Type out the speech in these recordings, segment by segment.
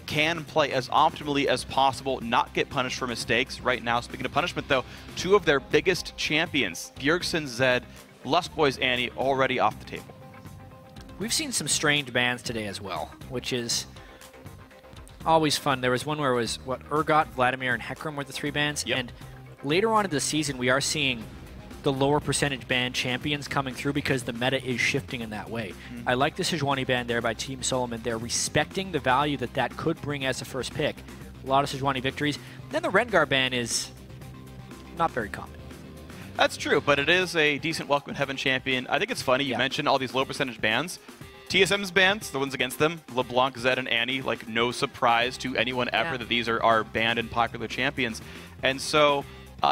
can play as optimally as possible, not get punished for mistakes. Right now, speaking of punishment, though, two of their biggest champions, Bjergsen Zed, Lustboy's Annie, already off the table. We've seen some strange bans today as well, which is always fun. There was one where it was, Urgot, Vladimir, and Hecarim were the 3 bans, and later on in the season, we are seeing the lower percentage ban champions coming through because the meta is shifting in that way. I like the Sejuani ban there by Team Solomon. They're respecting the value that that could bring as a first pick. A lot of Sejuani victories. Then the Rengar ban is not very common. That's true, but it is a decent Welcome in Heaven champion. I think it's funny you mentioned all these low percentage bans. TSM's bans, the ones against them, LeBlanc, Zed, and Annie, like no surprise to anyone ever that these are banned and popular champions. And so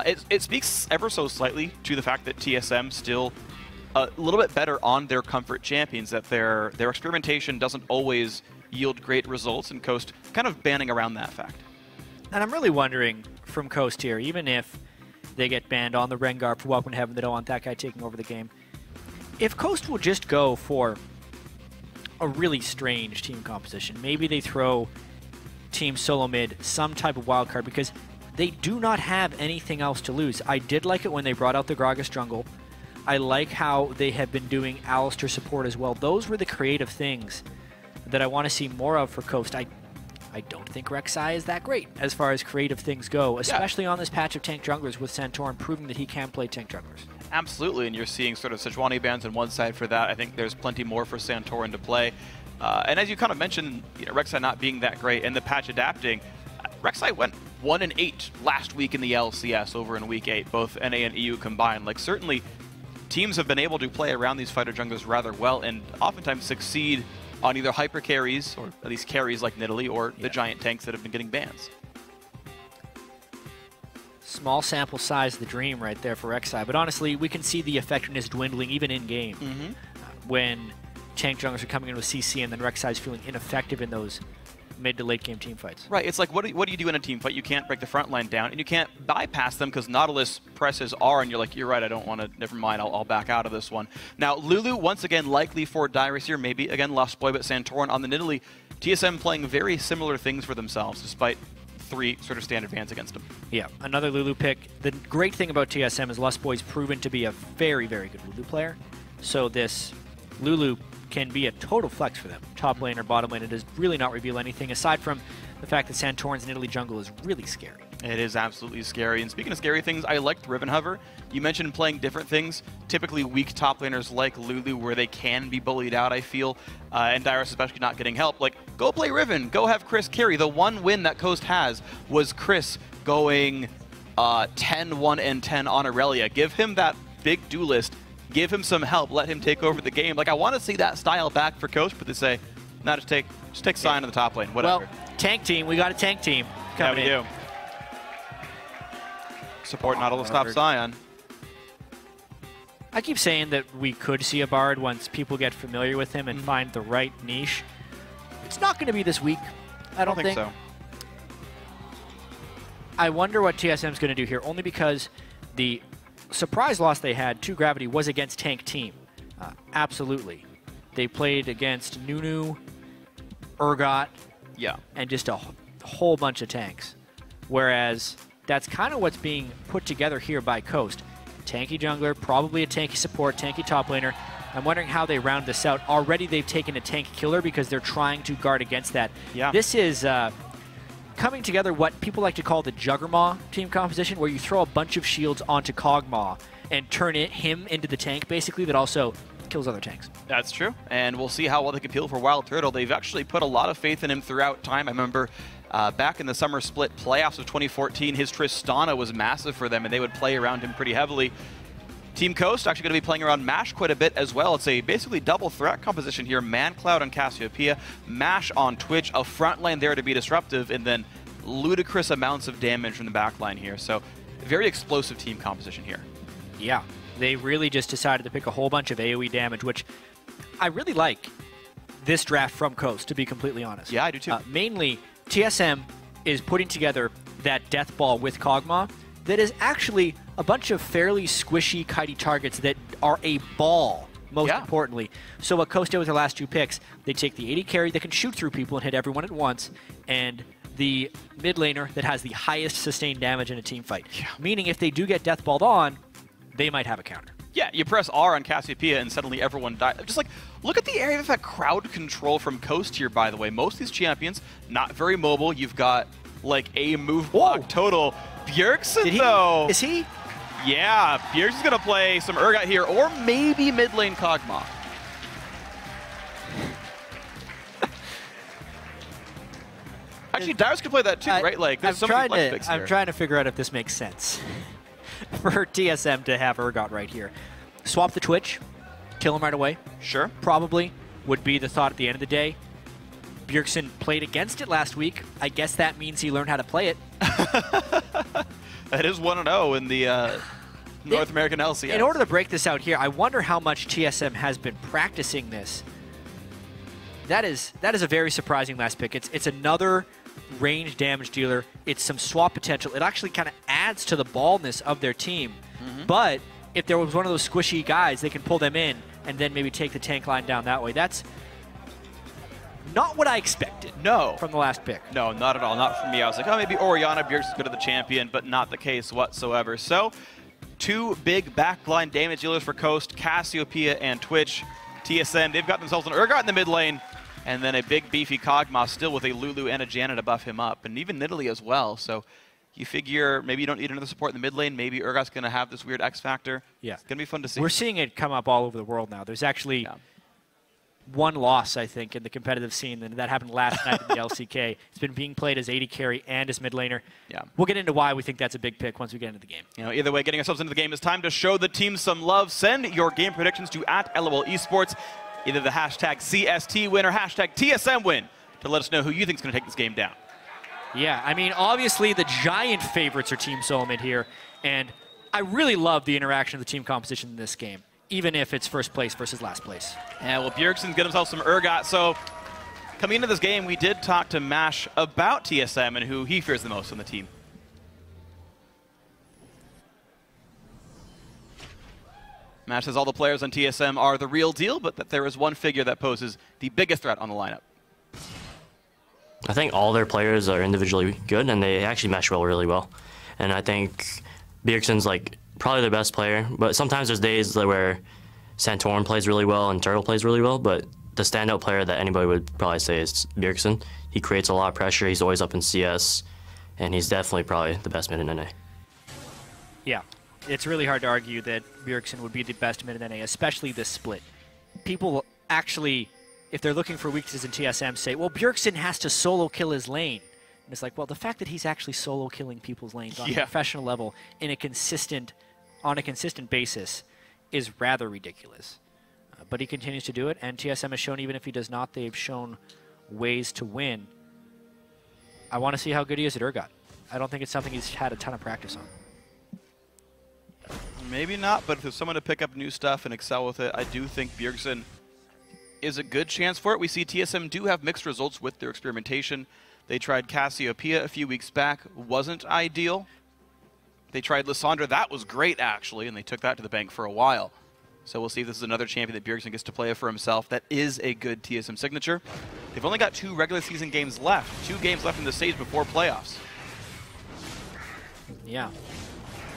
it speaks ever so slightly to the fact that TSM still a little bit better on their comfort champions, that their experimentation doesn't always yield great results, and Coast kind of banning around that fact. And I'm really wondering from Coast here, even if they get banned on the Rengar for Welcome to Heaven, they don't want that guy taking over the game, if Coast will just go for a really strange team composition, maybe they throw Team Solo Mid some type of wild card, because they do not have anything else to lose. I did like it when they brought out the Gragas jungle. I like how they have been doing Alistar support as well. Those were the creative things that I want to see more of for Coast. I don't think Rek'Sai is that great as far as creative things go, especially on this patch of tank junglers with Santorin proving that he can play tank junglers. Absolutely, and you're seeing sort of Sejuani bans on one side for that. I think there's plenty more for Santorin to play. And as you kind of mentioned, Rek'Sai not being that great and the patch adapting, Rek'Sai went 1-8 last week in the LCS over in Week 8, both NA and EU combined. Like, certainly, teams have been able to play around these fighter junglers rather well and oftentimes succeed on either hyper carries, or at least carries like Nidalee, or the giant tanks that have been getting bans. Small sample size, the dream right there for Rek'Sai, but honestly, we can see the effectiveness dwindling even in-game when tank junglers are coming in with CC and then Rek'Sai's feeling ineffective in those mid to late game team fights. Right, it's like, what do you do in a team fight? You can't break the front line down, and you can't bypass them because Nautilus presses R, and you're like, you're right, I don't want to, never mind, I'll back out of this one. Now, Lulu, once again, likely for Dyrus here, maybe, again, Lustboy, but Santorin on the Nidalee. TSM playing very similar things for themselves, despite 3 sort of standard bans against them. Yeah, another Lulu pick. The great thing about TSM is Lustboy's proven to be a very, very good Lulu player, so this Lulu can be a total flex for them. Top lane or bottom lane, it does really not reveal anything aside from the fact that Santorin's Nidalee jungle is really scary. It is absolutely scary. And speaking of scary things, I liked Ribbon Hover. You mentioned playing different things. Typically weak top laners like Lulu, where they can be bullied out, I feel, and Dyrus especially not getting help. Like, go play Riven, go have Chris carry. The one win that Coast has was Chris going 10-1 and 10 on Aurelia. Give him that big duelist. Give him some help. Let him take over the game. Like, I want to see that style back for Coast, but they say, no, just take Sion in the top lane. Whatever. Well, tank team. We got a tank team coming in. Yeah, we do. Support Nautilus stop Sion. I keep saying that we could see a Bard once people get familiar with him and find the right niche. It's not going to be this week. I don't think so. I wonder what TSM's going to do here, only because the surprise loss they had to Gravity was against tank team. Absolutely. They played against Nunu, Urgot, and just a whole bunch of tanks. Whereas that's kind of what's being put together here by Coast. Tanky jungler, probably a tanky support, tanky top laner. I'm wondering how they round this out. Already they've taken a tank killer because they're trying to guard against that. Yeah. This is coming together what people like to call the Juggermaw team composition, where you throw a bunch of shields onto Kog'Maw and turn him into the tank, basically, that also kills other tanks. That's true, and we'll see how well they can peel for Wild Turtle. They've actually put a lot of faith in him throughout time. I remember back in the summer split playoffs of 2014, his Tristana was massive for them, and they would play around him pretty heavily. Team Coast actually going to be playing around MASH quite a bit as well. It's a basically double threat composition here. ManCloud on Cassiopeia, MASH on Twitch, a front line there to be disruptive, and then ludicrous amounts of damage from the back line here. So very explosive team composition here. Yeah, they really just decided to pick a whole bunch of AoE damage, which I really like this draft from Coast, to be completely honest. Yeah, I do too. Mainly, TSM is putting together that death ball with Kog'Maw that is actually a bunch of fairly squishy, kitey targets that are a ball most importantly. So what Coast did with their last 2 picks, they take the 80 carry that can shoot through people and hit everyone at once, and the mid laner that has the highest sustained damage in a team fight. Yeah. Meaning if they do get deathballed on, they might have a counter. Yeah, you press R on Cassiopeia and suddenly everyone dies. Just like, look at the area of that crowd control from Coast here, by the way. Most of these champions, not very mobile. You've got, like, a move block total. Bjergsen, though. Is he? Yeah, Bjergsen's going to play some Urgot here, or maybe mid lane Kog'Maw. Actually, Darius could play that too, right? Like, there's so many flex picks here. I'm trying to figure out if this makes sense for TSM to have Urgot right here. Swap the Twitch, kill him right away. Sure. Probably would be the thought at the end of the day. Bjergsen played against it last week. I guess that means he learned how to play it. That is 1-0 in the North American LCS. In order to break this out here, I wonder how much TSM has been practicing this. That is a very surprising last pick. It's another range damage dealer. It's some swap potential. It actually kind of adds to the ballness of their team. But if there was one of those squishy guys, they can pull them in and then maybe take the tank line down that way. That's not what I expected. No. From the last pick. No, not at all. Not for me. I was like, oh, maybe Orianna, Bjergsen's good at the champion, but not the case whatsoever. So, 2 big backline damage dealers for Coast, Cassiopeia and Twitch. TSM, they've got themselves an Urgot in the mid lane, and then a big beefy Kog'Maw still with a Lulu and a Janna to buff him up, and even Nidalee as well. So you figure maybe you don't need another support in the mid lane. Maybe Urgot's going to have this weird X factor. Yeah. It's going to be fun to see. We're seeing it come up all over the world now. There's actually one loss, I think, in the competitive scene, and that happened last night in the LCK. It's been being played as 80 carry and as mid laner. Yeah. We'll get into why we think that's a big pick once we get into the game. You know, either way, getting ourselves into the game is time to show the team some love. Send your game predictions to @LOL Esports, either the hashtag CST win or hashtag TSM win, to let us know who you think is going to take this game down. Yeah, I mean, obviously the giant favorites are Team Solomid here, and I really love the interaction of the team composition in this game, even if it's first place versus last place. Yeah, well, Bjergsen's got himself some Urgot, so coming into this game, we did talk to Mash about TSM and who he fears the most on the team. Mash says all the players on TSM are the real deal, but that there is one figure that poses the biggest threat on the lineup. I think all their players are individually good, and they actually mesh really well. And I think Bjergsen's like probably their best player, but sometimes there's days where Santorin plays really well and Turtle plays really well, but the standout player that anybody would probably say is Bjergsen. He creates a lot of pressure, he's always up in CS, and he's definitely probably the best mid in NA. Yeah, it's really hard to argue that Bjergsen would be the best mid in NA, especially this split. People actually, if they're looking for weaknesses in TSM, say, well, Bjergsen has to solo kill his lane. And it's like, well, the fact that he's actually solo killing people's lanes on a professional level on a consistent basis is rather ridiculous. But he continues to do it, and TSM has shown even if he does not, they've shown ways to win. I want to see how good he is at Urgot. I don't think it's something he's had a ton of practice on. Maybe not, but if there's someone to pick up new stuff and excel with it, I do think Bjergsen is a good chance for it. We see TSM do have mixed results with their experimentation. They tried Cassiopeia a few weeks back, wasn't ideal. They tried Lissandra, that was great actually, and they took that to the bank for a while. So we'll see if this is another champion that Bjergsen gets to play for himself. That is a good TSM signature. They've only got 2 regular season games left, 2 games left in the stage before playoffs. Yeah,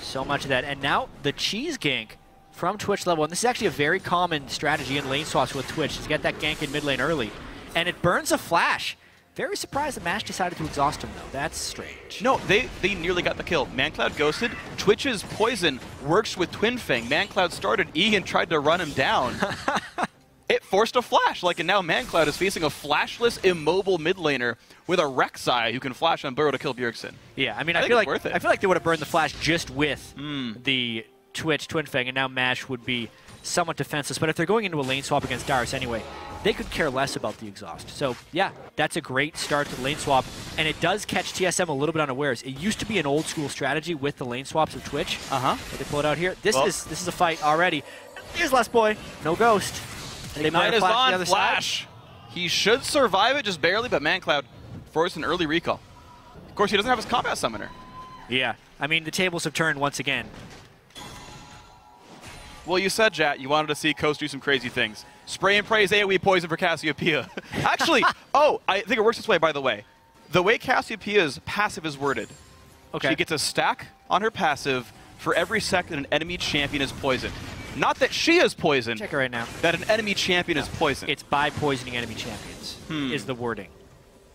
so much of that. And now the cheese gank from Twitch level, and this is actually a very common strategy in lane swaps with Twitch, is get that gank in mid lane early. And it burns a flash. Very surprised that Mash decided to exhaust him, though. That's strange. No, they nearly got the kill. ManCloud ghosted. Twitch's poison works with Twin Fang. ManCloud started E and tried to run him down. It forced a flash, and now ManCloud is facing a flashless, immobile mid laner with a Rek'Sai who can flash on Burrow to kill Bjergsen. Yeah, I mean, I feel like they would have burned the flash just with the Twitch Twin Fang, and now Mash would be somewhat defenseless. But if they're going into a lane swap against Darius anyway, they could care less about the exhaust. So, yeah, that's a great start to the lane swap, and it does catch TSM a little bit unawares. It used to be an old-school strategy with the lane swaps of Twitch. But they pull it out here. This is a fight already. Here's Last Boy. No ghost. Ignite is on. Flash. He should survive it just barely, but ManCloud forced an early recall. Of course, he doesn't have his combat summoner. Yeah. I mean, the tables have turned once again. Well, you said, Jat, you wanted to see Coast do some crazy things. Spray and praise AoE poison for Cassiopeia. Actually, I think it works this way, by the way. The way Cassiopeia's passive is worded, she gets a stack on her passive for every second an enemy champion is poisoned. Not that she is poisoned. Check it right now. That an enemy champion is poisoned. It's by poisoning enemy champions, is the wording.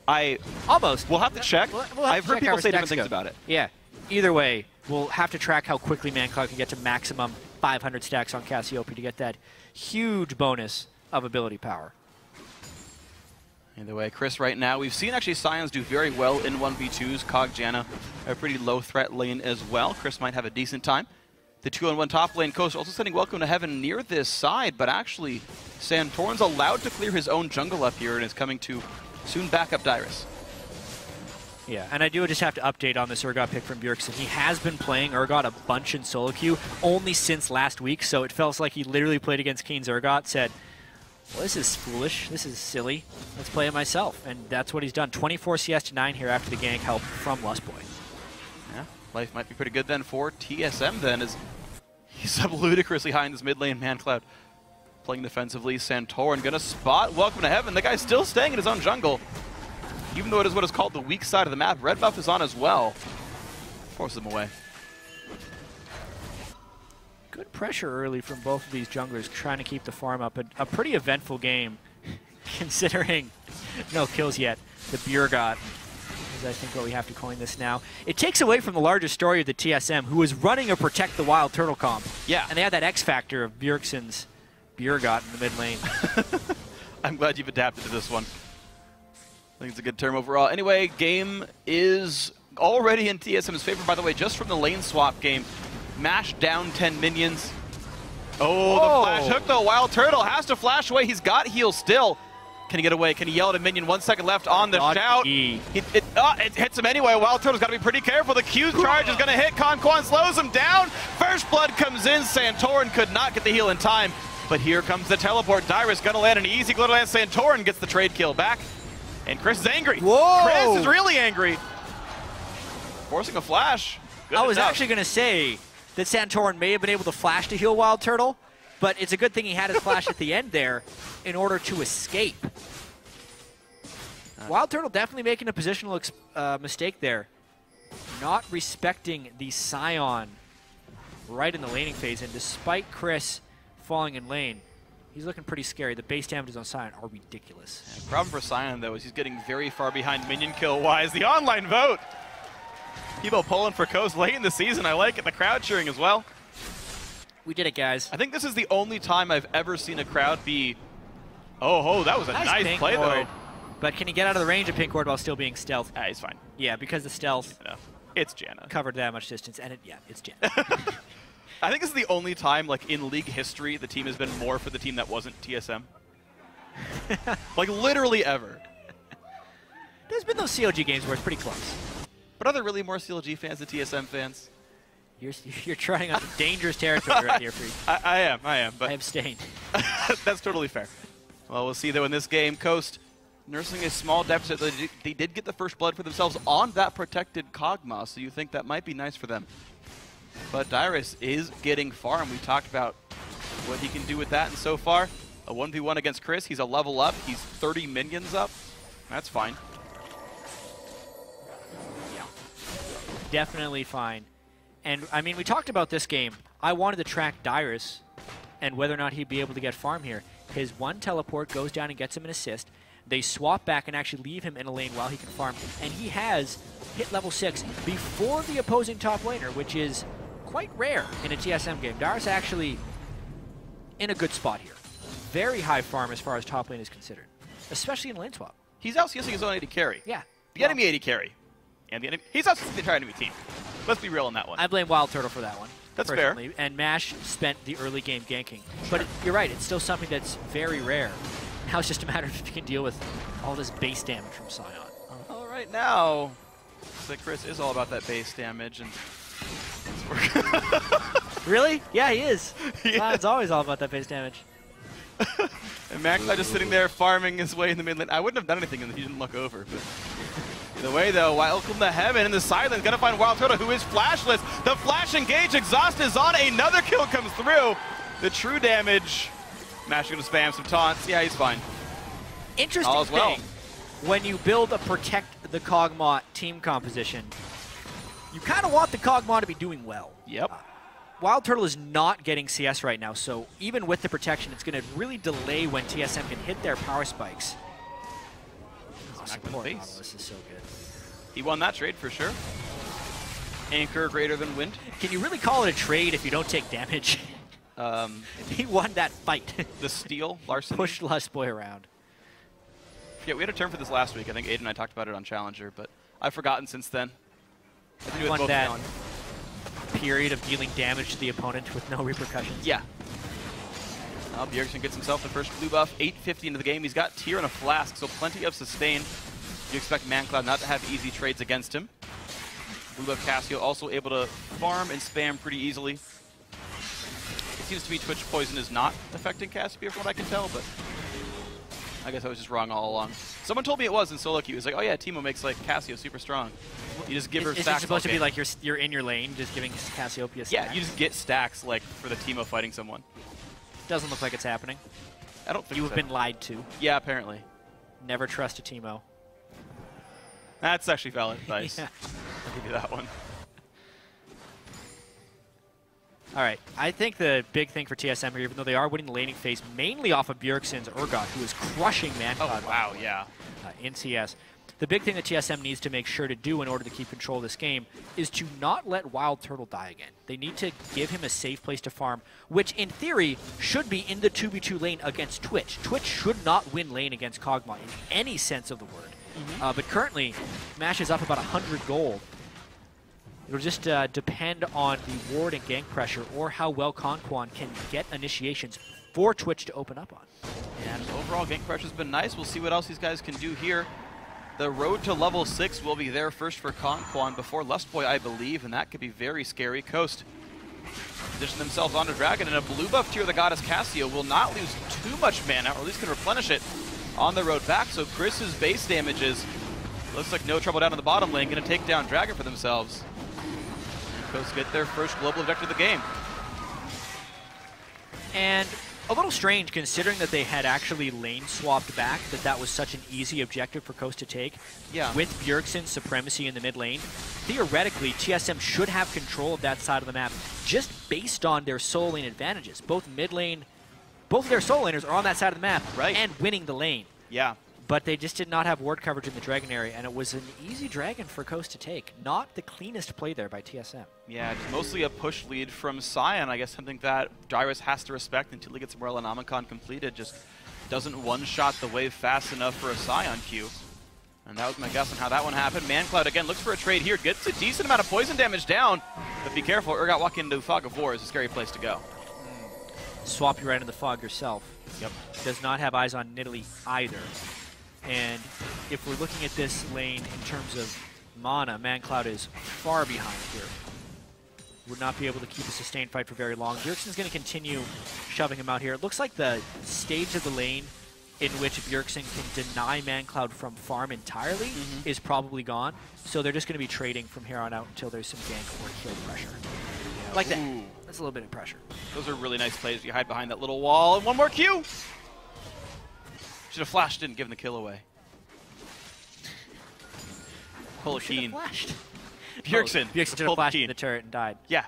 Almost. We'll have to check. We'll have I've to heard check people how say our different stacks things go. about it. Yeah. Either way, we'll have to track how quickly ManCloud can get to maximum 500 stacks on Cassiopeia to get that huge bonus of ability power. Either way, Chris, right now, we've seen actually Scions do very well in 1v2s. Cog Janna, a pretty low threat lane as well. Chris might have a decent time. The 2-on-1 top lane Coast also sending Welcome to Heaven near this side, but actually Santorin's allowed to clear his own jungle up here and is coming to soon back up Dyrus. Yeah, and I do just have to update on this Urgot pick from Bjergsen. He has been playing Urgot a bunch in solo queue only since last week, so it feels like he literally played against Keen's Urgot, said, well, this is foolish, this is silly, let's play it myself. And that's what he's done. 24 CS to 9 here after the gank help from Lustboy. Yeah, life might be pretty good then for TSM then, as he's up ludicrously high in this mid lane. ManCloud playing defensively. Santorin gonna spot Welcome to Heaven. The guy's still staying in his own jungle. Even though it is what is called the weak side of the map, red buff is on as well. Forces him away. Good pressure early from both of these junglers trying to keep the farm up. A pretty eventful game considering no kills yet. The Bjergot is I think what we have to coin this now. It takes away from the larger story of the TSM, who was running a Protect the Wild Turtle comp. Yeah. And they had that X factor of Bjergsen's Bjergot in the mid lane. I'm glad you've adapted to this one. I think it's a good term overall. Anyway, game is already in TSM's favor, by the way, just from the lane swap game. Mash down 10 minions. Oh, the flash hook though. Wild Turtle has to flash away. He's got heal still. Can he get away? Can he yell at a minion? 1 second left on the shout. It hits him anyway. Wild Turtle's got to be pretty careful. The Q charge is going to hit. Conquan slows him down. First blood comes in. Santorin could not get the heal in time. But here comes the teleport. Dyrus going to land an easy glitter land. Santorin gets the trade kill back. And Chris is angry. Whoa! Chris is really angry. Forcing a flash. Good I was enough. actually going to say that Santorin may have been able to flash to heal Wild Turtle, but it's a good thing he had his flash at the end there in order to escape. Wild Turtle definitely making a positional mistake there. Not respecting the Scion right in the laning phase, and despite Chris falling in lane, he's looking pretty scary. The base damages on Scion are ridiculous. Yeah, the problem for Scion, though, is he's getting very far behind minion kill-wise. The online vote! People pulling for Coast late in the season. I like it. The crowd cheering as well. We did it, guys. I think this is the only time I've ever seen a crowd be, oh, that was a nice play, though. But can he get out of the range of Pink Ward while still being stealth? He's fine. Yeah, because the stealth It's Janna. covered that much distance, and it's Janna. I think this is the only time, like, in league history, the team has been more for the team that wasn't TSM. Like, literally ever. There's been those COG games where it's pretty close. But are there really more CLG fans than TSM fans? You're trying on dangerous territory right here, Freak. I am. But I abstain. That's totally fair. Well, we'll see, though, in this game, Coast nursing a small deficit. They did get the first blood for themselves on that protected Kog'Maw, so you think that might be nice for them. But Dyrus is getting far, and we talked about what he can do with that. And so far, a 1v1 against Chris. He's a level up. He's 30 minions up. That's fine. Yeah. Definitely fine. And, I mean, we talked about this game. I wanted to track Dyrus and whether or not he'd be able to get farm here. His one teleport goes down and gets him an assist. They swap back and actually leave him in a lane while he can farm. And he has hit level 6 before the opposing top laner, which is quite rare in a TSM game. Dyrus actually in a good spot here. Very high farm as far as top lane is considered, especially in lane swap. He's out-CSing his own AD carry. Yeah. The enemy AD carry. And the enemy, he's out-CSing the entire enemy team. Let's be real on that one. I blame Wild Turtle for that one. That's personally. fair. And MASH spent the early game ganking. But you're right, it's still something that's very rare. Now it's just a matter of if you can deal with all this base damage from Scion. Well, right now, so Chris is all about that base damage. And Really? Yeah, he is. Yeah. Sion's always all about that base damage. And ManCloud just sitting there farming his way in the mid lane. I wouldn't have done anything if he didn't look over. But either way, though, Welcome to Heaven in the silence. Gonna find Wild Turtle, who is flashless. The flash engage, exhaust is on. Another kill comes through. the true damage. Mash going to spam some taunts. Yeah, he's fine. Interesting All as well. thing, when you build a protect the Kog'Maw team composition, you kind of want the Kog'Maw to be doing well. Yep. Wild Turtle is not getting CS right now, so even with the protection, it's going to really delay when TSM can hit their power spikes. Smack in the face. This is so good. He won that trade for sure. Anchor greater than wind. Can you really call it a trade if you don't take damage? He won that fight. The steal, Larson. Pushed Lust Boy around. Yeah, we had a term for this last week. I think Aiden and I talked about it on Challenger, but I've forgotten since then. I think it was Won both that on. period of dealing damage to the opponent with no repercussions. Yeah. Now Bjergsen gets himself the first blue buff, 850 into the game. He's got Tier and a Flask, so plenty of sustain. You expect ManCloud not to have easy trades against him. Blue buff Cassio also able to farm and spam pretty easily. It seems to be Twitch Poison is not affecting Cassio from what I can tell, but I guess I was just wrong all along. Someone told me it was in solo queue. He was like, oh yeah, Teemo makes like Cassio super strong. You just give her Is stacks. it supposed to all be game. like you're in your lane, just giving Cassiopeia stacks? Yeah, you just get stacks like for the Teemo fighting someone. Doesn't look like it's happening. I don't think You so. have been lied to. Yeah, apparently. Never trust a Teemo. That's actually valid advice. Yeah. I'll give you that one. All right, I think the big thing for TSM here, even though they are winning the laning phase, mainly off of Bjergsen's Urgot, who is crushing ManCloud Oh, wow, yeah. in CS. The big thing that TSM needs to make sure to do in order to keep control of this game is to not let Wild Turtle die again. They need to give him a safe place to farm, which in theory should be in the 2v2 lane against Twitch. Twitch should not win lane against Kog'Maw in any sense of the word. But currently, Mash is up about 100 gold. It'll just depend on the ward and gank pressure or how well Conquan can get initiations for Twitch to open up on. And overall, gank pressure's been nice. We'll see what else these guys can do here. The road to level 6 will be there first for Conquan before Lustboy, I believe, and that could be very scary. Coast position themselves onto Dragon, and a blue buff tier, the Goddess Cassio, will not lose too much mana, or at least can replenish it on the road back. So Chris's base damages looks like no trouble down in the bottom lane, going to take down Dragon for themselves. Coast get their first global objective of the game. And a little strange considering that they had actually lane swapped back, that was such an easy objective for Coast to take. Yeah. With Bjergsen's supremacy in the mid lane, theoretically, TSM should have control of that side of the map just based on their solo lane advantages. Both mid lane, both of their solo laners are on that side of the map and winning the lane. Yeah. But they just did not have ward coverage in the Dragon area, and it was an easy Dragon for Coast to take. Not the cleanest play there by TSM. Yeah, it's mostly a push lead from Sion. I guess something that Dyrus has to respect until he gets Morellonomicon completed. Just doesn't one-shot the wave fast enough for a Sion queue. And that was my guess on how that one happened. ManCloud, again, looks for a trade here. Gets a decent amount of poison damage down. But be careful, Urgot walking into Fog of War is a scary place to go. Swap you right into the fog yourself. Yep. Does not have eyes on Nidalee either. And if we're looking at this lane in terms of mana, ManCloud is far behind here. Would not be able to keep a sustained fight for very long. Bjergsen's going to continue shoving him out here. It looks like the stage of the lane in which Bjergsen can deny ManCloud from farm entirely is probably gone. So they're just going to be trading from here on out until there's some gank or kill pressure. Yeah, like that. Ooh. That's a little bit of pressure. Those are really nice plays. You hide behind that little wall. And one more Q! Should have flashed, didn't give him the kill away. Pull a Keen. Flashed. Bjergsen. Bjergsen should have pulled flashed Keen. in the turret and died. Yeah,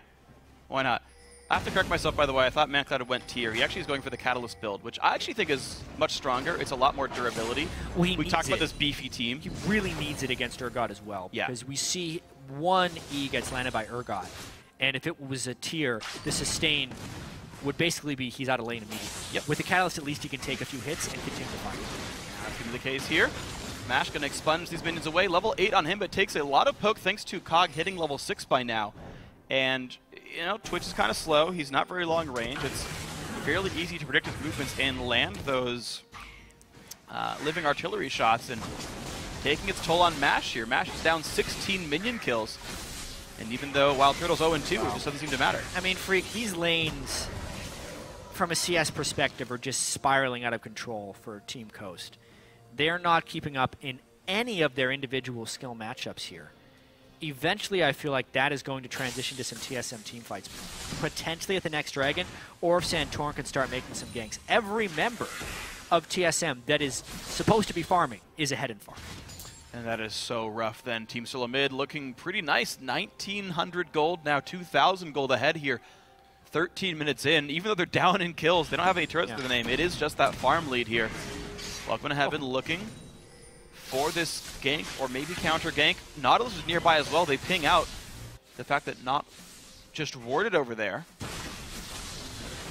why not? I have to correct myself, by the way. I thought ManCloud had went tier. He actually is going for the Catalyst build, which I actually think is much stronger. It's a lot more durability. We talked about this beefy team. He really needs it against Urgot as well. Yeah. Because we see one E gets landed by Urgot. And if it was a tier, the sustain would basically be he's out of lane immediately. Yep. With the Catalyst, at least he can take a few hits and continue to fight. That's going to be the case here. Mash going to expunge these minions away. Level 8 on him, but takes a lot of poke thanks to Cog hitting level 6 by now. And, you know, Twitch is kind of slow. He's not very long range. It's fairly easy to predict his movements and land those living artillery shots, and taking its toll on Mash here. Mash is down 16 minion kills. And even though Wild Turtle's 0-2, it just doesn't seem to matter. I mean, Freak, these lanes, from a CS perspective, are just spiraling out of control for Team Coast. They're not keeping up in any of their individual skill matchups here. eventually I feel like that is going to transition to some TSM team fights, potentially at the next Dragon, or if Santorin can start making some ganks. Every member of TSM that is supposed to be farming is ahead in farm. And that is so rough then. Team Solo Mid looking pretty nice. 1,900 gold, now 2,000 gold ahead here. 13 minutes in, even though they're down in kills, they don't have any turrets to the name. It is just that farm lead here. Welcome to Heaven looking for this gank, or maybe counter gank. Nautilus is nearby as well. They ping out the fact that not just warded over there.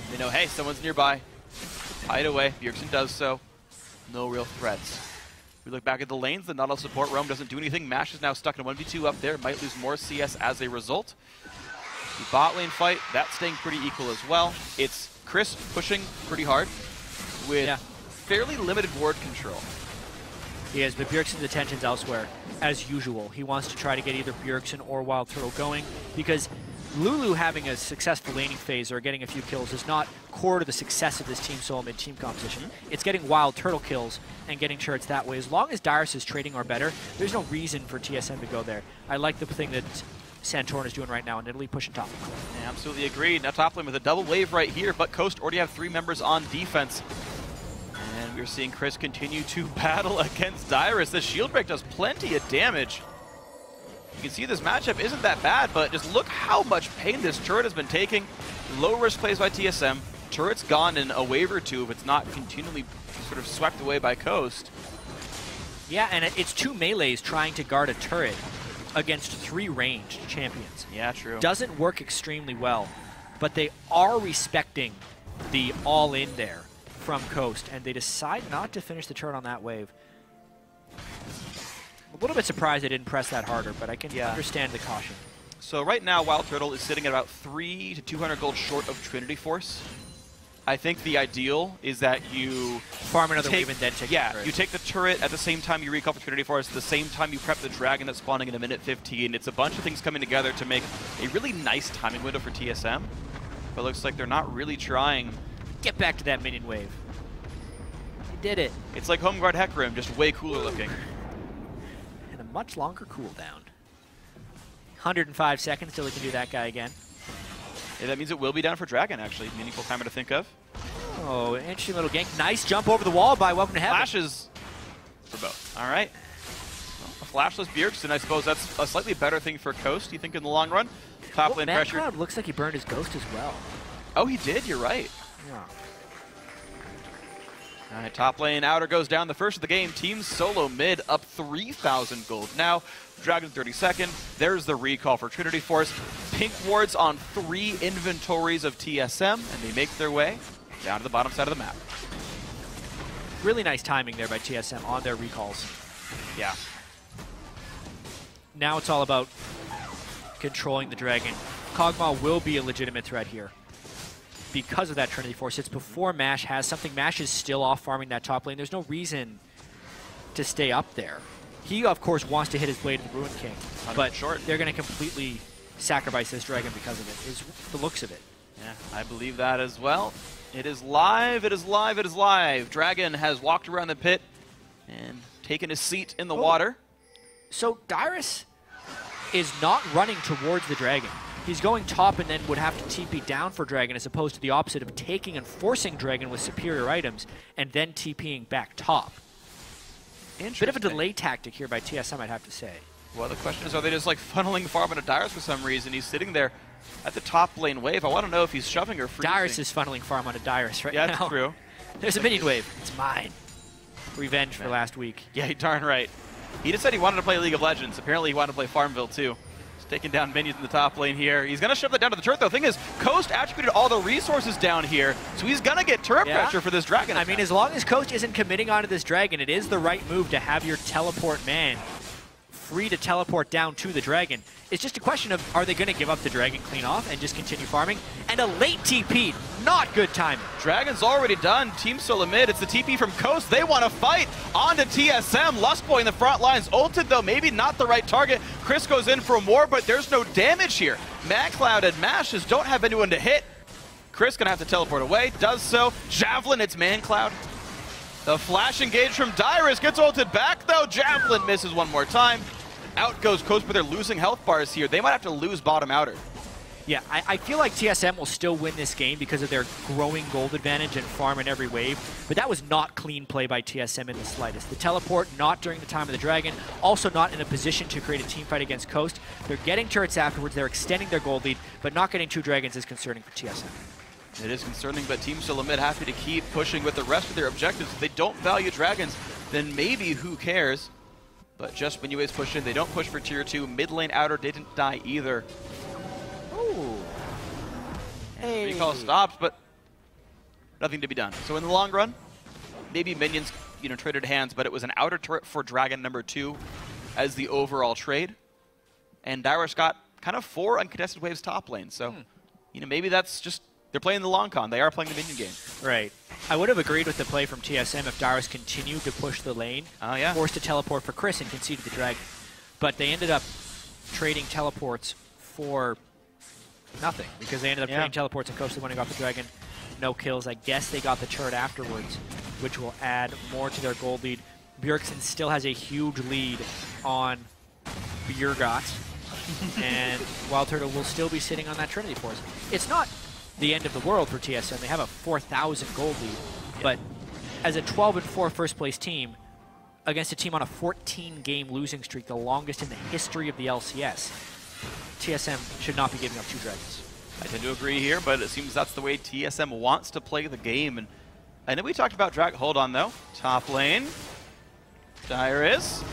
They know, hey, someone's nearby. Hide away. Bjergsen does so. No real threats. We look back at the lanes. The Nautilus support roam doesn't do anything. Mash is now stuck in a 1v2 up there. Might lose more CS as a result. The bot lane fight, that's staying pretty equal as well. It's Chris pushing pretty hard with fairly limited ward control. He is, but Bjergsen's attention's elsewhere, as usual. He wants to try to get either Bjergsen or Wild Turtle going, because Lulu having a successful laning phase or getting a few kills is not core to the success of this Team Solo Mid team composition. It's getting Wild Turtle kills and getting turrets that way. As long as Dyrus is trading or better, there's no reason for TSM to go there. I like the thing that Santorin is doing right now in Italy, pushing top. Yeah, absolutely agreed. Now top lane with a double wave right here, but Coast already have 3 members on defense. And we're seeing Chris continue to battle against Dyrus. The shield break does plenty of damage. You can see this matchup isn't that bad, but just look how much pain this turret has been taking. Low risk plays by TSM. Turret's gone in a wave or two if it's not continually sort of swept away by Coast. Yeah, and it's 2 melees trying to guard a turret against 3 ranged champions. Yeah, true. Doesn't work extremely well, but they are respecting the all-in there from Coast, and they decide not to finish the turret on that wave. A little bit surprised they didn't press that harder, but I can understand the caution. So right now, Wild Turtle is sitting at about 300 to 200 gold short of Trinity Force. I think the ideal is that you farm another wave and then take the turret. You take the turret at the same time you recall for Trinity Force, at the same time you prep the dragon that's spawning in a minute 15. It's a bunch of things coming together to make a really nice timing window for TSM. But it looks like they're not really trying. Get back to that minion wave. You did it. It's like Home Guard Hecarim, just way cooler looking. And a much longer cooldown. 105 seconds till we can do that guy again. Yeah, that means it will be down for Dragon, actually. Meaningful timer to think of. Oh, an interesting little gank. Nice jump over the wall by Welcome to Heaven. Flashes for both. All right. Well, a flashless Bjergsen, I suppose that's a slightly better thing for Coast, you think, in the long run? Top lane pressure. Cloud looks like he burned his ghost as well. Oh, he did. You're right. Yeah. All right, top lane outer goes down. The first of the game. Team Solo Mid up 3,000 gold. Now, Dragon 32nd. There's the recall for Trinity Force. Pink wards on 3 inventories of TSM, and they make their way down to the bottom side of the map. Really nice timing there by TSM on their recalls. Yeah. Now it's all about controlling the Dragon. Kog'Maw will be a legitimate threat here because of that Trinity Force. It's before Mash has something. Mash is still off farming that top lane. There's no reason to stay up there. He, of course, wants to hit his blade of the Ruin King, but they're going to completely sacrifice this Dragon because of it, is the looks of it. Yeah, I believe that as well. It is live, it is live, it is live. Dragon has walked around the pit and taken his seat in the water. So Dyrus is not running towards the Dragon. He's going top and then would have to TP down for Dragon, as opposed to the opposite of taking and forcing Dragon with superior items and then TPing back top. Bit of a delay tactic here by TSM, I'd have to say. Well, the question is, are they just like funneling farm into Dyrus for some reason? He's sitting there at the top lane wave. I want to know if he's shoving or freezing. Dyrus is funneling farm onto Dyrus right now. Yeah, that's true. There's a minion wave. It's mine. Revenge for last week. Yeah, darn right. He just said he wanted to play League of Legends. Apparently he wanted to play Farmville too. He's taking down minions in the top lane here. He's going to shove that down to the turret though. The thing is, Coast attributed all the resources down here, so he's going to get turret pressure for this Dragon. I mean, as long as Coast isn't committing onto this Dragon, it is the right move to have your teleport man free to teleport down to the Dragon. It's just a question of, are they going to give up the Dragon clean off and just continue farming? And a late TP, not good timing. Dragon's already done. Team Solo Mid, it's the TP from Coast. They want to fight onto TSM. Lustboy in the front lines. Ulted though, maybe not the right target. Chris goes in for more, but there's no damage here. MagCloud and Mashes don't have anyone to hit. Chris gonna have to teleport away, does so. Javelin, it's ManCloud. The flash engage from Dyrus gets ulted back though. Javelin misses one more time. out goes Coast, but they're losing health bars here. They might have to lose bottom outer. Yeah, I feel like TSM will still win this game because of their growing gold advantage and farm in every wave, but that was not clean play by TSM in the slightest. The teleport, not during the time of the Dragon, also not in a position to create a team fight against Coast. They're getting turrets afterwards, they're extending their gold lead, but not getting 2 Dragons is concerning for TSM. It is concerning, but Team Silhouette happy to keep pushing with the rest of their objectives. If they don't value Dragons, then maybe who cares? But just when you guys push in, they don't push for tier 2. Mid lane outer didn't die either. Ooh. Hey. Recall stops, but nothing to be done. So in the long run, maybe minions, traded hands, but it was an outer turret for Dragon number 2 as the overall trade. And Dyrus got kind of 4 uncontested waves top lane. So, maybe that's just, they're playing the long con. They are playing the minion game. Right. I would have agreed with the play from TSM if Dyrus continued to push the lane, forced to teleport for Chris and conceded the Dragon. But they ended up trading teleports for nothing, because they ended up trading teleports and Coast winning off the Dragon. No kills. I guess they got the turret afterwards, which will add more to their gold lead. Bjergsen still has a huge lead on Bjergot, and Wild Turtle will still be sitting on that Trinity Force. It's not the end of the world for TSM. They have a 4,000 gold lead, but as a 12-4 first place team against a team on a 14-game losing streak, the longest in the history of the LCS, TSM should not be giving up 2 Dragons. I tend to agree here, but it seems that's the way TSM wants to play the game. And I know we talked about Dragon. Hold on, though. Top lane. Dyrus.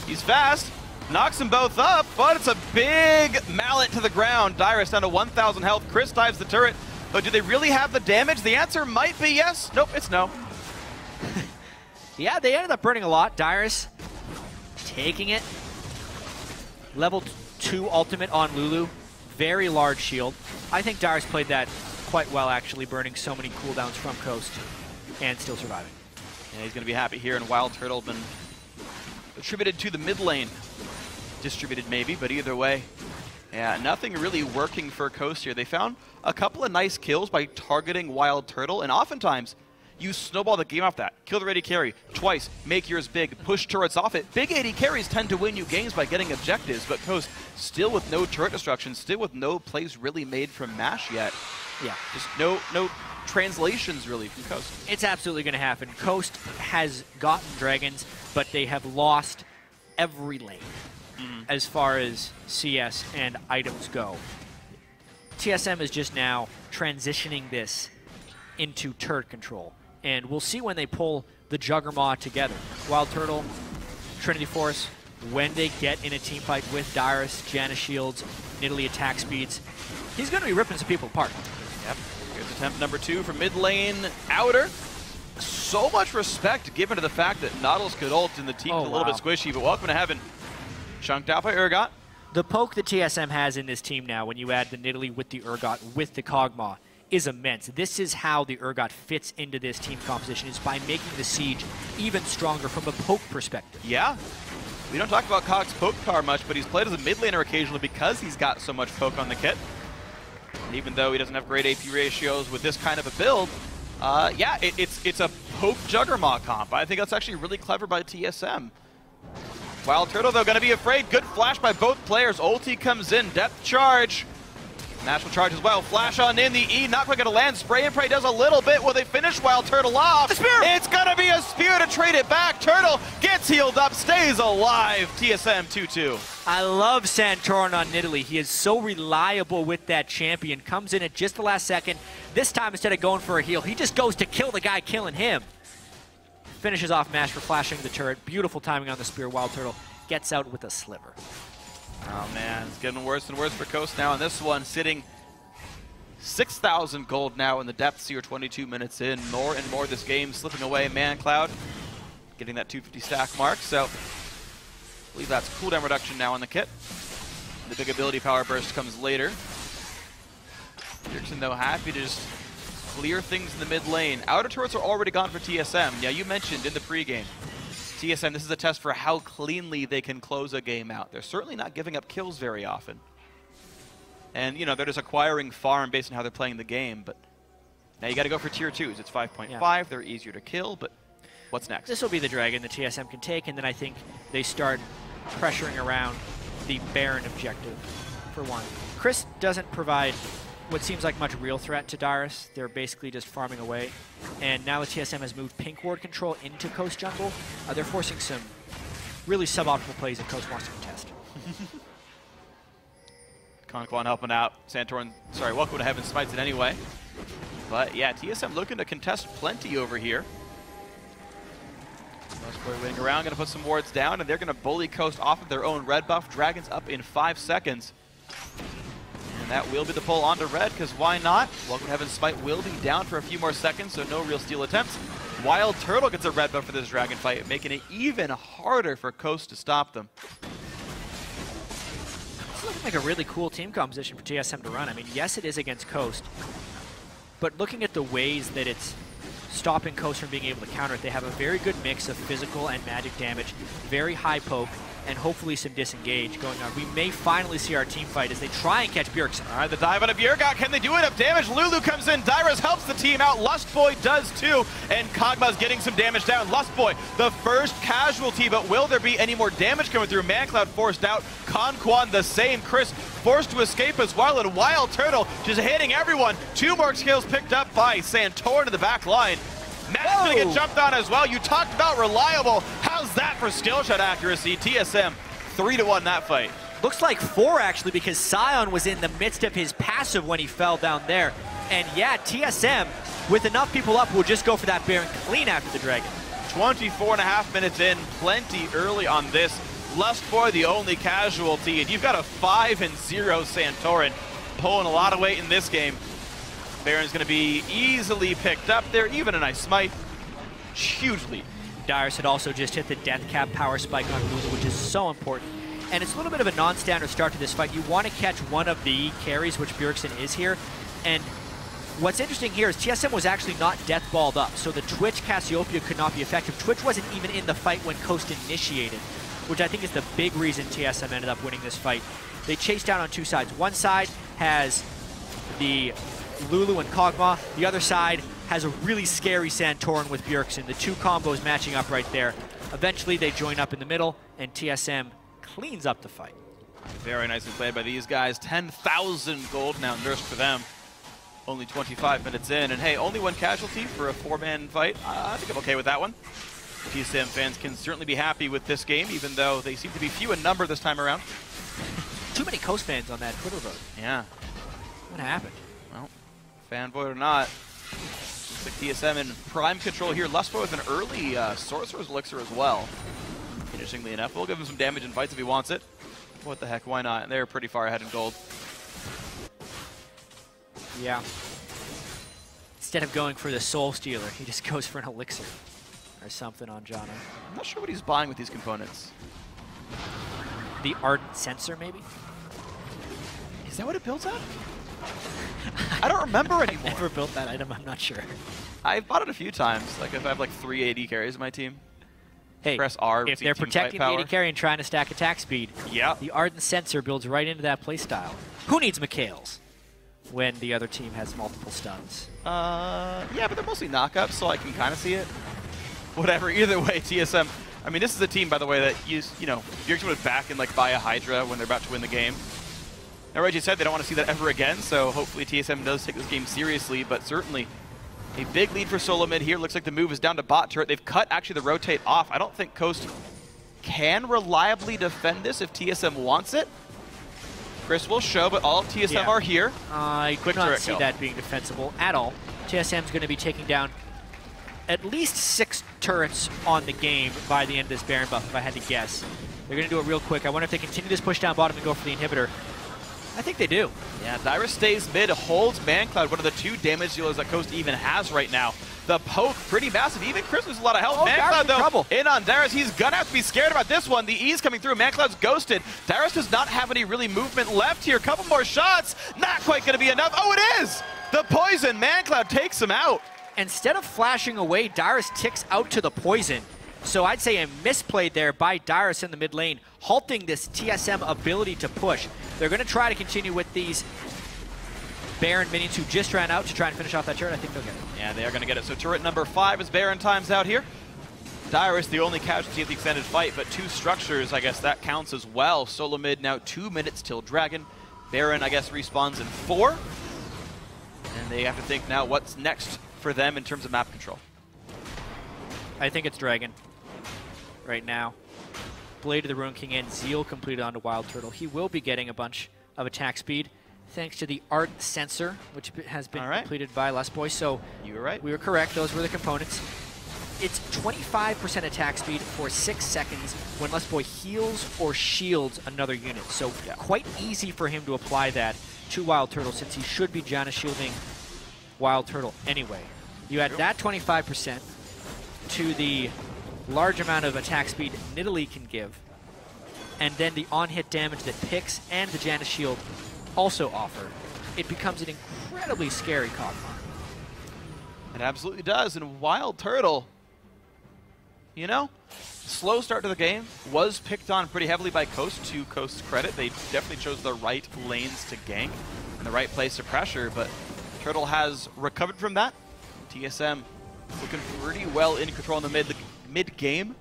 He's fast. Knocks them both up, but it's a big mallet to the ground. Dyrus down to 1,000 health. Chris dives the turret. But do they really have the damage? The answer might be yes. Nope, it's no. Yeah, they ended up burning a lot. Dyrus taking it. Level 2 ultimate on Lulu. Very large shield. I think Dyrus played that quite well, actually, burning so many cooldowns from Coast and still surviving. Yeah, he's going to be happy here, and Wild Turtle been attributed to the mid lane. Distributed maybe, but either way, yeah, nothing really working for Coast here. They found a couple of nice kills by targeting Wild Turtle, and oftentimes you snowball the game off that. Kill the ready carry twice, make yours big, push turrets off it. Big AD carries tend to win you games by getting objectives, but Coast still with no turret destruction, still with no plays really made from MASH yet. Yeah. Just no translations really from Coast. It's absolutely going to happen. Coast has gotten Dragons, but they have lost every lane as far as CS and items go. TSM is just now transitioning this into turret control. And we'll see when they pull the Juggernaut together. Wild Turtle, Trinity Force, when they get in a team fight with Dyrus, Janna shields, Nidalee attack speeds, he's going to be ripping some people apart. Yep. Here's attempt number 2 from mid lane outer. So much respect given to the fact that Nautilus could ult and the team's a little bit squishy, but welcome to heaven. Chunked out by Urgot. The poke that TSM has in this team now, when you add the Nidalee with the Urgot with the Kog'Maw, is immense. This is how the Urgot fits into this team composition, is by making the siege even stronger from a poke perspective. Yeah. We don't talk about Cog's poke power much, but he's played as a mid laner occasionally because he's got so much poke on the kit. And even though he doesn't have great AP ratios with this kind of a build, yeah, it's a poke Juggernaut comp. I think that's actually really clever by TSM. Wild Turtle, though, going to be afraid. Good flash by both players. Ulti comes in. Depth charge. Natural charge as well. Flash on in. The E not quite going to land. Spray and pray does a little bit. Will they finish Wild Turtle off? The spear! It's going to be a spear to trade it back. Turtle gets healed up, stays alive. TSM 2-2. I love Santorin on Nidalee. He is so reliable with that champion. Comes in at just the last second. This time, instead of going for a heal, he just goes to kill the guy killing him. Finishes off MASH for flashing the turret. Beautiful timing on the spear. Wild Turtle gets out with a sliver. Oh man, it's getting worse and worse for Coast now. And this one sitting 6,000 gold now in the depths here, 22 minutes in. More and more this game slipping away. Man Cloud getting that 250 stack mark. So I believe that's cooldown reduction now on the kit. The big ability power burst comes later. Bjergsen, though, happy to just clear things in the mid lane. Outer turrets are already gone for TSM. Yeah, you mentioned in the pregame, TSM, this is a test for how cleanly they can close a game out. They're certainly not giving up kills very often. And, they're just acquiring farm based on how they're playing the game. But now you got to go for tier 2s. It's 5.5. Yeah. They're easier to kill, but what's next? This will be the Dragon the TSM can take, and then I think they start pressuring around the Baron objective, for one. Chris doesn't provide what seems like much real threat to Dyrus. They're basically just farming away. And now that TSM has moved pink ward control into Coast jungle, they're forcing some really suboptimal plays that Coast wants to contest. Conquan helping out. Santorin, sorry, Welcome to Heaven smites it anyway. But yeah, TSM looking to contest plenty over here. Lustboy waiting around, gonna put some wards down, and they're gonna bully Coast off of their own red buff. Dragons up in 5 seconds. And that will be the pull onto red, because why not? Welcome to Heaven's Smite will be down for a few more seconds, so no real steal attempts. Wild Turtle gets a red buff for this dragon fight, making it even harder for Coast to stop them. It's looking like a really cool team composition for TSM to run. I mean, yes, it is against Coast, but looking at the ways that it's stopping Coast from being able to counter it, they have a very good mix of physical and magic damage, very high poke, and hopefully some disengage going on. We may finally see our team fight as they try and catch Bjergsen. All right, the dive on a Bjergsen. Can they do enough damage? Lulu comes in. Dyrus helps the team out. Lustboy does too. And Kog'Maw's getting some damage down. Lustboy, the first casualty, but will there be any more damage coming through? ManCloud forced out. Conquan the same. Chris forced to escape as well. And Wild Turtle just hitting everyone. 2 more kills picked up by Santorin to the back line. Matt's gonna get jumped on as well. You talked about reliable. How's that for skill shot accuracy? TSM 3-1 that fight. Looks like 4 actually, because Sion was in the midst of his passive when he fell down there. And yeah, TSM, with enough people up, will just go for that Baron clean after the Dragon. 24.5 minutes in, plenty early on this. Lustboy the only casualty, and you've got a 5-0 Santorin pulling a lot of weight in this game. Baron's going to be easily picked up there, even a nice smite. Huge lead. Dyrus had also just hit the death cap power spike on Lulu, which is so important. And it's a little bit of a non-standard start to this fight. You want to catch one of the carries, which Bjergsen is here. And what's interesting here is TSM was actually not death balled up, so the Twitch Cassiopeia could not be effective. Twitch wasn't even in the fight when Coast initiated, which I think is the big reason TSM ended up winning this fight. They chased down on 2 sides. One side has the Lulu and Kog'Maw. The other side has a really scary Santorin with Bjergsen. The 2 combos matching up right there. Eventually they join up in the middle, and TSM cleans up the fight. Very nicely played by these guys. 10,000 gold now nursed for them. Only 25 minutes in, and hey, only 1 casualty for a 4-man fight. I think I'm okay with that one. TSM fans can certainly be happy with this game, even though they seem to be few in number this time around. Too many Coast fans on that Twitter vote. Yeah. What happened? Well, fanboy or not, looks like TSM in prime control here. Lustboy with an early Sorcerer's Elixir as well. Interestingly enough, we'll give him some damage in fights if he wants it. What the heck, why not? They're pretty far ahead in gold. Yeah. Instead of going for the Soul Stealer, he just goes for an Elixir or something on Jono. I'm not sure what he's buying with these components. The Ardent Sensor, maybe? Is that what it builds at? I don't remember anymore. I've never built that item, I'm not sure. I've bought it a few times. Like if I have like 3 AD carries in my team. Hey, press R, if they're protecting the AD carry and trying to stack attack speed, yeah, the Ardent Sensor builds right into that playstyle. Who needs Mikhails when the other team has multiple stuns? Yeah, but they're mostly knockups, so I can kind of see it. Whatever, either way, TSM. I mean, this is a team, by the way, that you know, Bjergsen would back and like buy a Hydra when they're about to win the game. Now, Reggie said they don't want to see that ever again, so hopefully TSM does take this game seriously, but certainly a big lead for solo mid here. Looks like the move is down to bot turret. They've cut actually the rotate off. I don't think Coast can reliably defend this if TSM wants it. Chris will show, but all of TSM are here. I could not see that being defensible at all. TSM's going to be taking down at least 6 turrets on the game by the end of this Baron buff, if I had to guess. They're going to do it real quick. I wonder if they continue this push down bottom and go for the inhibitor. I think they do. Yeah, Dyrus stays mid, holds ManCloud, one of the 2 damage dealers that Coast even has right now. The poke, pretty massive. Even Chris loses a lot of health. ManCloud, though, in on Dyrus. He's gonna have to be scared about this one. The E's coming through. ManCloud's ghosted. Dyrus does not have any really movement left here. Couple more shots. Not quite gonna be enough. Oh, it is! The poison. ManCloud takes him out. Instead of flashing away, Dyrus ticks out to the poison. So I'd say a misplayed there by Dyrus in the mid lane, halting this TSM ability to push. They're going to try to continue with these Baron minions who just ran out to try and finish off that turret. I think they'll get it. Yeah, they are going to get it. So turret number 5 is Baron times out here. Dyrus, the only casualty of the extended fight, but 2 structures, I guess that counts as well. Solo mid now 2 minutes till Dragon. Baron, I guess, respawns in 4. And they have to think now what's next for them in terms of map control. I think it's Dragon right now. Blade of the Ruin King and Zeal completed onto Wild Turtle. He will be getting a bunch of attack speed thanks to the Art Sensor, which has been completed by Lustboy. So you were right. We were correct. Those were the components. It's 25% attack speed for 6 seconds when Lustboy heals or shields another unit. So quite easy for him to apply that to Wild Turtle since he should be Janna shielding Wild Turtle anyway. You add that 25% to the large amount of attack speed Nidalee can give, and then the on-hit damage that Pix and the Janna shield also offer. It becomes an incredibly scary Kog'Maw. It absolutely does, and Wild Turtle, you know, slow start to the game, was picked on pretty heavily by Coast, to Coast's credit. They definitely chose the right lanes to gank and the right place to pressure, but Turtle has recovered from that. TSM looking pretty well in control in the mid-game.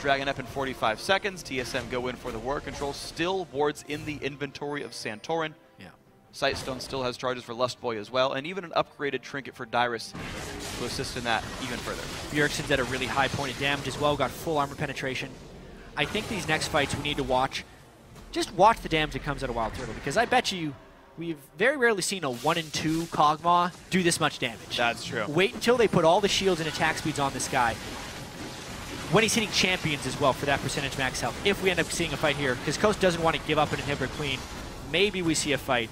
Dragon up in 45 seconds. TSM go in for the war control. Still wards in the inventory of Santorin. Yeah. Sightstone still has charges for Lustboy as well, and even an upgraded trinket for Dyrus to assist in that even further. Bjergsen's at a really high point of damage as well, got full armor penetration. I think these next fights we need to watch. Just watch the damage that comes out of Wild Turtle, because I bet you we've very rarely seen a 1 and 2 Kog'Maw do this much damage. That's true. Wait until they put all the shields and attack speeds on this guy. When he's hitting champions as well for that percentage max health, if we end up seeing a fight here, because Coast doesn't want to give up an inhibitor clean, maybe we see a fight.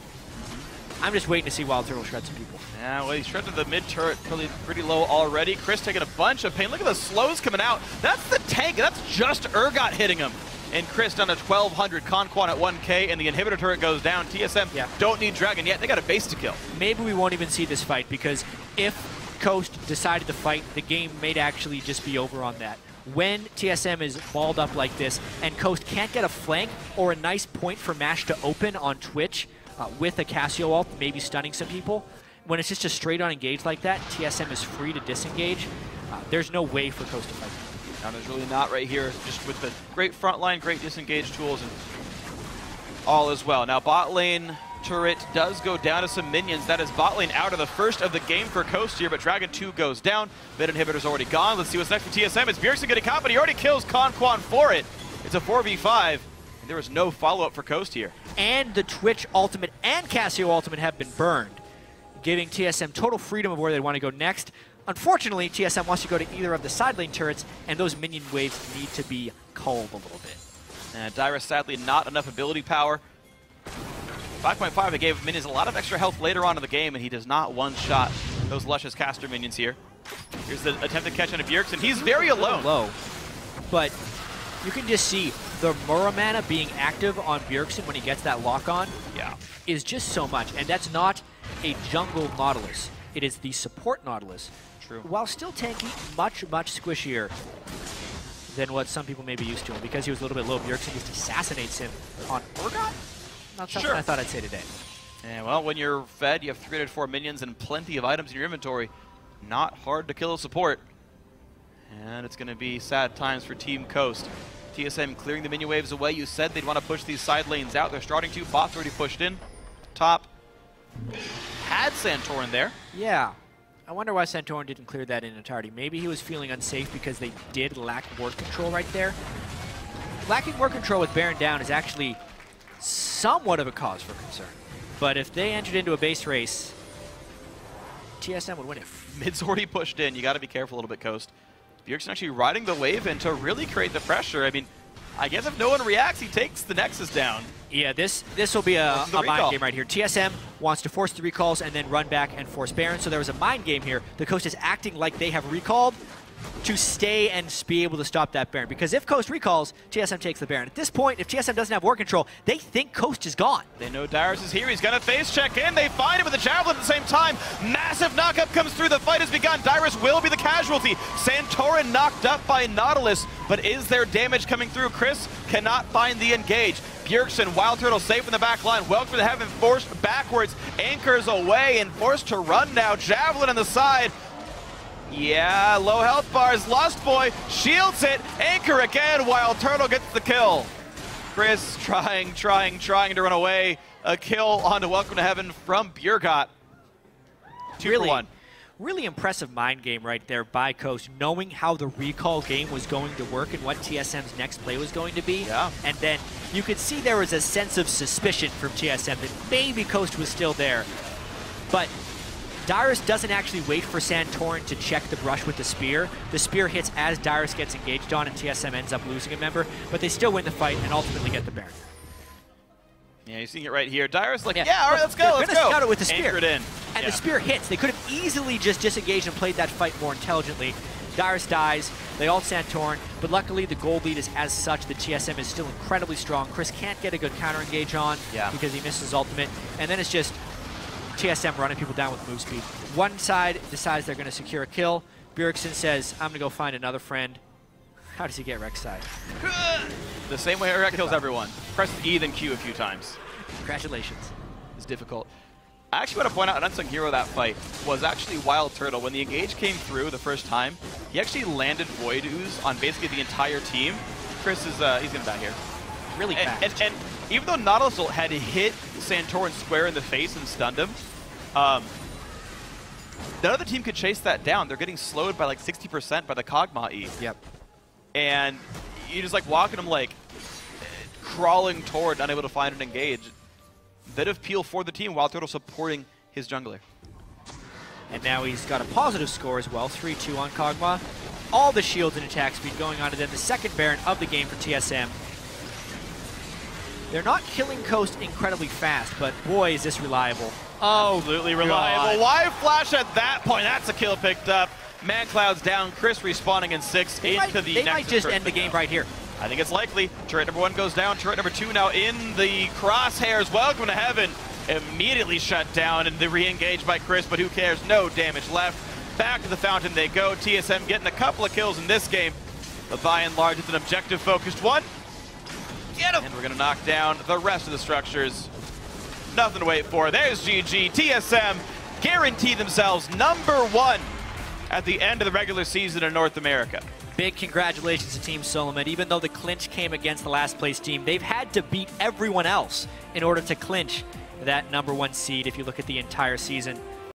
I'm just waiting to see Wild Turtle shred some people. Yeah, well, he's shredded the mid turret pretty low already. Chris taking a bunch of pain. Look at the slows coming out. That's the tank. That's just Urgot hitting him. And Chris down to 1,200. Conquan at 1K, and the inhibitor turret goes down. TSM don't need Dragon yet. They got a base to kill. Maybe we won't even see this fight, because if Coast decided to fight, the game may actually just be over on that. When TSM is balled up like this and Coast can't get a flank or a nice point for Mash to open on Twitch with a Cassio ult, maybe stunning some people, when it's just a straight-on engage like that, TSM is free to disengage. There's no way for Coast to fight. No, there's really not right here, just with the great front line, great disengage tools, and all as well. Now bot lane turret does go down to some minions. That is bot lane out of the first of the game for Coast here, but Dragon 2 goes down. Mid inhibitor's already gone. Let's see what's next for TSM. It's Bjergsen getting caught, but he already kills Conquan for it. It's a 4v5, and there was no follow-up for Coast here. And the Twitch ultimate and Cassio ultimate have been burned, giving TSM total freedom of where they want to go next. Unfortunately, TSM wants to go to either of the side lane turrets, and those minion waves need to be culled a little bit. Dyrus, sadly, not enough ability power. 5.5, they gave minions a lot of extra health later on in the game, and he does not one-shot those Luscious Caster minions here. Here's the attempted catch on Bjergsen. He's very alone. Low, but you can just see the Muramana being active on Bjergsen when he gets that lock on is just so much, and that's not a jungle Nautilus. It is the support Nautilus. True. While still tanky, much, much squishier than what some people may be used to. And because he was a little bit low, Bjergsen just assassinates him on Urgot? Not something I thought I'd say today. Yeah, well, when you're fed, you have 304 minions and plenty of items in your inventory. Not hard to kill a support. And it's going to be sad times for Team Coast. TSM clearing the minion waves away. You said they'd want to push these side lanes out. They're starting to. Bot's already pushed in. Top had Santorin there. Yeah. I wonder why Santorin didn't clear that in entirety. Maybe he was feeling unsafe because they did lack ward control right there. Lacking ward control with Baron down is actually somewhat of a cause for concern. But if they entered into a base race, TSM would win it. Mid's already pushed in. You got to be careful a little bit, Coast. Bjergsen actually riding the wave in to really create the pressure. I mean, I guess if no one reacts, he takes the Nexus down. Yeah, this will be a mind game right here. TSM wants to force the recalls and then run back and force Baron. So there was a mind game here. The Coast is acting like they have recalled to stay and be able to stop that Baron. Because if Coast recalls, TSM takes the Baron. At this point, if TSM doesn't have war control, they think Coast is gone. They know Dyrus is here. He's going to face check in. They find him with the Javelin at the same time. Massive knockup comes through. The fight has begun. Dyrus will be the casualty. Santorin knocked up by Nautilus. But is there damage coming through? Chris cannot find the engage. Bjergsen, Wild Turtle safe in the back line. Welcome to heaven, forced backwards. Anchors away and forced to run now. Javelin on the side. Yeah, low health bars. Lost Boy shields it. Anchor again while Turtle gets the kill. Chris trying to run away. A kill onto Welcome to Heaven from Bjergot. 2 for 1. Really impressive mind game right there by Coast, knowing how the recall game was going to work and what TSM's next play was going to be. Yeah. And then you could see there was a sense of suspicion from TSM that maybe Coast was still there. But Dyrus doesn't actually wait for Santorin to check the brush with the spear. The spear hits as Dyrus gets engaged on, and TSM ends up losing a member, but they still win the fight and ultimately get the Baron. Yeah, you're seeing it right here. Dyrus like, Yeah, yeah, all right, let's go, let's go. Scout it with the spear. Anchor it in. And the spear hits. They could have easily just disengaged and played that fight more intelligently. Dyrus dies. They ult Santorin, but luckily the gold lead is as such that TSM is still incredibly strong. Chris can't get a good counter engage on because he misses ultimate, and then it's just TSM running people down with move speed. One side decides they're going to secure a kill. Bjergsen says, I'm going to go find another friend. How does he get Rek'Sai? The same way Rek'Sai kills everyone. Press E then Q a few times. Congratulations. It's difficult. I actually want to point out an unsung hero of that fight was actually Wild Turtle. When the engage came through the first time, he actually landed Void Ooze on basically the entire team. Chris is, he's going to die here. Really fast. And even though Nautilus had hit Santorin square in the face and stunned him, none of the team could chase that down. They're getting slowed by like 60% by the Kog'Maw E. Yep. And you just like walking him like crawling toward, unable to find an engage. Bit of peel for the team, Wild Turtle supporting his jungler. And now he's got a positive score as well, 3-2 on Kog'Maw. All the shields and attack speed going on to then the second Baron of the game for TSM. They're not killing Coast incredibly fast, but boy, is this reliable. Oh, absolutely reliable. Why flash at that point? That's a kill picked up. Man Cloud's down. Chris respawning in 6 They might just end the game right here. I think it's likely. Turret number 1 goes down. Turret number 2 now in the crosshairs. Welcome to Heaven. Immediately shut down and the re-engage by Chris, but who cares? No damage left. Back to the fountain they go. TSM getting a couple of kills in this game, but by and large, it's an objective-focused one. Get him! And we're going to knock down the rest of the structures. Nothing to wait for. There's GG. TSM guarantee themselves #1 at the end of the regular season in North America. Big congratulations to Team Solomon. Even though the clinch came against the last place team, they've had to beat everyone else in order to clinch that #1 seed if you look at the entire season.